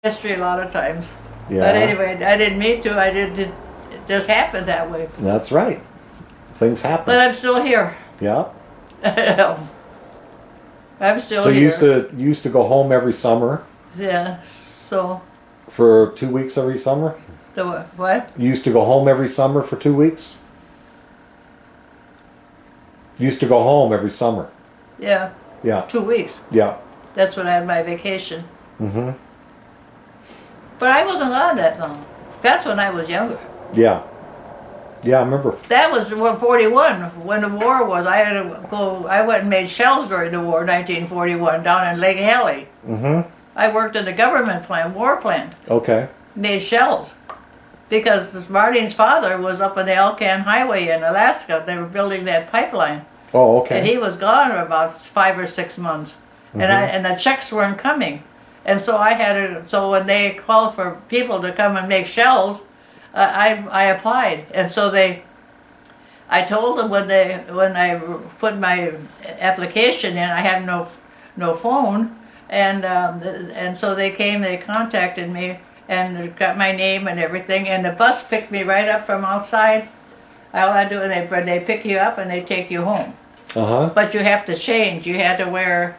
history a lot of times. Yeah. But anyway, I didn't mean to. It just happened that way. That's right. Things happen. But I'm still here. Yeah. I'm still So here. you used to go home every summer Yeah. So for 2 weeks every summer? the what? You used to go home every summer for 2 weeks? You used to go home every summer. Yeah. Yeah. 2 weeks. Yeah. That's when I had my vacation. Mm-hmm. But I wasn't on that long. That's when I was younger. Yeah. Yeah, I remember. That was when 41, when the war was. I had to go. I went and made shells during the war, 1941, down in Lake Hallie. Mm-hmm. I worked in the government plant, war plant, Okay. made shells. Because Marlene's father was up on the Elkan Highway in Alaska. They were building that pipeline. Oh, okay. And he was gone about 5 or 6 months. Mm-hmm. And the checks weren't coming. And so I had to, so when they called for people to come and make shells, I applied. And so I told them when I put my application in, I had no phone. And so they came, they contacted me and got my name and everything. And the bus picked me right up from outside. All I do is they pick you up and they take you home. Uh-huh. But you have to change. You had to wear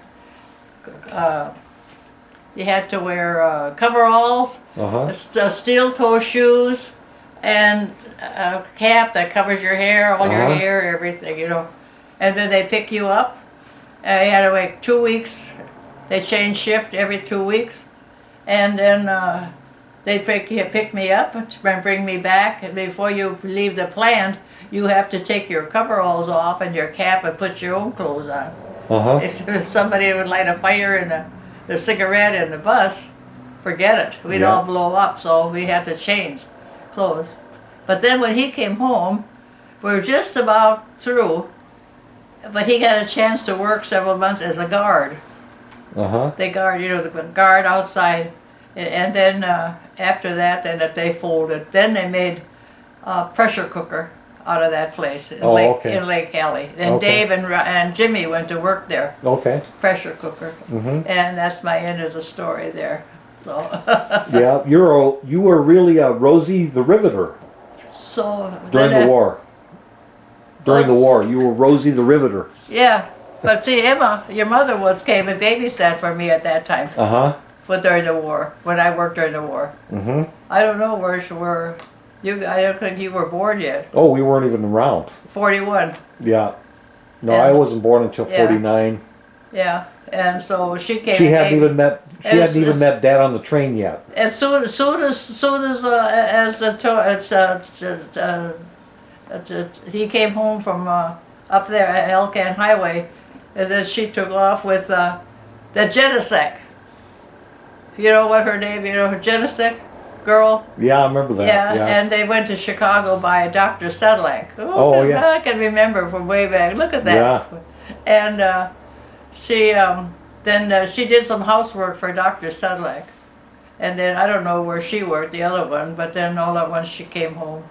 coveralls, Uh-huh. steel toe shoes, and a cap that covers your hair, all your Uh-huh. hair, everything, you know. And then they pick you up. I had to wait 2 weeks. They change shift every 2 weeks, and then they pick me up and bring me back. And before you leave the plant, you have to take your coveralls off and your cap and put your own clothes on. Uh-huh. If somebody would light a fire in the cigarette in the bus, forget it. We'd Yeah. all blow up, so we had to change clothes. But then when he came home, we were just about through, but he got a chance to work several months as a guard. Uh-huh. They guard, you know, the guard outside. And then after that, then they folded. Then they made a pressure cooker out of that place in Lake Hallie. And Okay. Dave and Jimmy went to work there. Okay. Pressure cooker. Mm-hmm. And that's my end of the story there. So, Yeah, you were really Rosie the Riveter so during then the war. During the war, you were Rosie the Riveter. Yeah, but see, Emma, your mother came and babysat for me at that time. Uh-huh. During the war, when I worked during the war. Mm-hmm. I don't know where you. I don't think you were born yet. Oh, we weren't even around. 41. Yeah. No, Yeah. I wasn't born until Yeah. 49. Yeah, and so she came. She hadn't even met. She As- hadn't even as- met Dad on the train yet. As soon as he came home from up there at Elkan Highway, and then she took off with the Genesec. You know what her name? You know her Genesec girl. Yeah, I remember that. Yeah, and they went to Chicago by Dr. Sedlak. Oh, yeah. I can remember from way back. Look at that. Yeah. And she did some housework for Dr. Sedlak. And then I don't know where she worked, the other one, but then all at once she came home.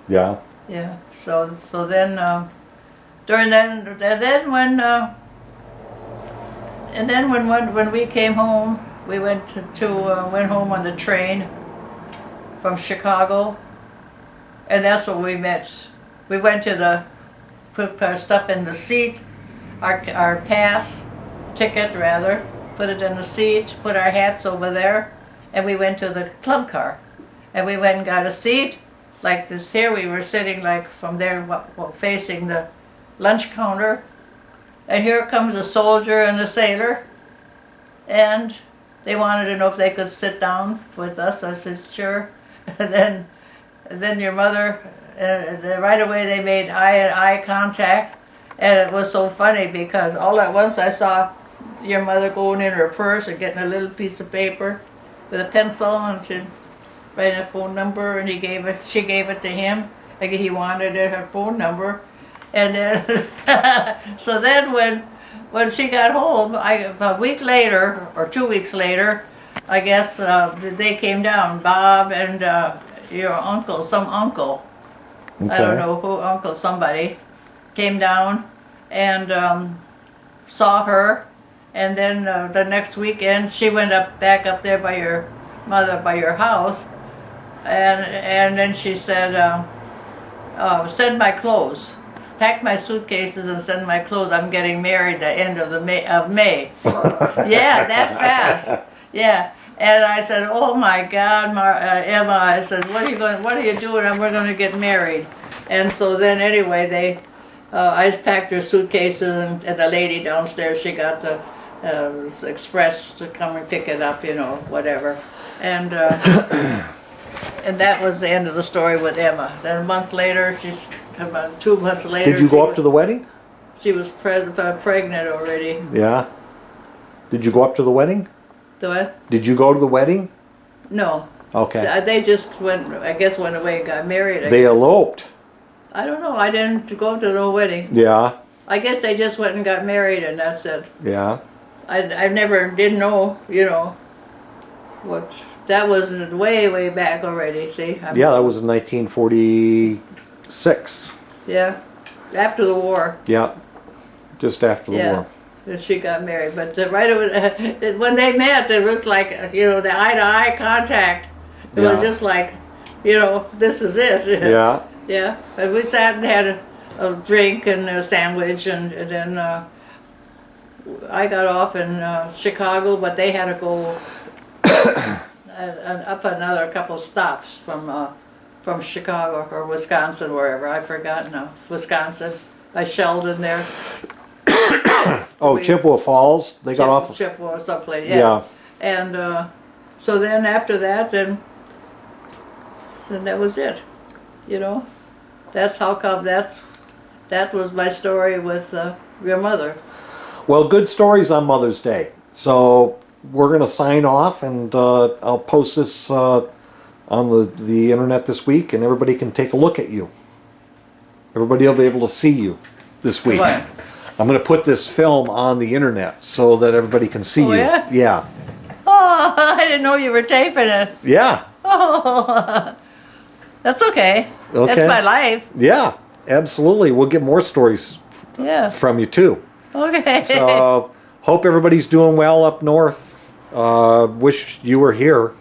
Yeah. Yeah. So then during then when we came home, we went went home on the train from Chicago, and that's where we met. We went to put our stuff in the seat, our ticket rather, put it in the seat, put our hats over there, and we went to the club car, and we went and got a seat like this here. We were sitting like from there, facing the lunch counter, and here comes a soldier and a sailor, and they wanted to know if they could sit down with us. I said, sure. And then your mother, right away they made eye contact, and it was so funny because all at once I saw your mother going in her purse and getting a little piece of paper with a pencil, and she write a phone number, and she gave it to him. Like he wanted her phone number, and then so then when she got home, a week later or 2 weeks later, I guess they came down. Bob and your uncle, some uncle, I don't know who, uncle somebody, came down and saw her, and then the next weekend she went back up there by mother, by your house. And then she said, send my clothes. Pack my suitcases and send my clothes. I'm getting married the end of May. Yeah, that fast. Yeah. And I said, oh my God, Emma, I said, what are you doing? And we're going to get married. And so then anyway, I packed her suitcases, and the lady downstairs, she got the express to come and pick it up, you know, whatever. And and that was the end of the story with Emma. Then a month later, about 2 months later. Did you go up to the wedding? She was pregnant already. Yeah. Did you go up to the wedding? The what? Did you go to the wedding? No. Okay. They just went away and got married. They eloped. I don't know. I didn't go to the wedding. Yeah. I guess they just went and got married, and that's it. Yeah. I didn't know, you know, what, that was way back already, see? Yeah, that was in 1946. Yeah, after the war. Yeah, just after the war. Yeah, she got married. But when they met, it was like, you know, the eye-to-eye contact. It was just like, you know, this is it. Yeah. Yeah, and we sat and had a drink and a sandwich, and then I got off in Chicago, but they had to go up another couple stops from Chicago or Wisconsin, wherever. I forgot now. Wisconsin, by Sheldon there. Oh, Chippewa Falls. They got off. Chippewa, someplace. Yeah. And so then after that, then that was it. You know, that's how come. That was my story with your mother. Well, good stories on Mother's Day. So we're going to sign off, and I'll post this on the internet this week, and everybody can take a look at you. Everybody will be able to see you this week. What? I'm going to put this film on the internet so that everybody can see you. Yeah? Yeah. Oh, I didn't know you were taping it. Yeah. Oh, that's okay. Okay. That's my life. Yeah, absolutely. We'll get more stories from you too. Okay. So hope everybody's doing well up north. Wish you were here.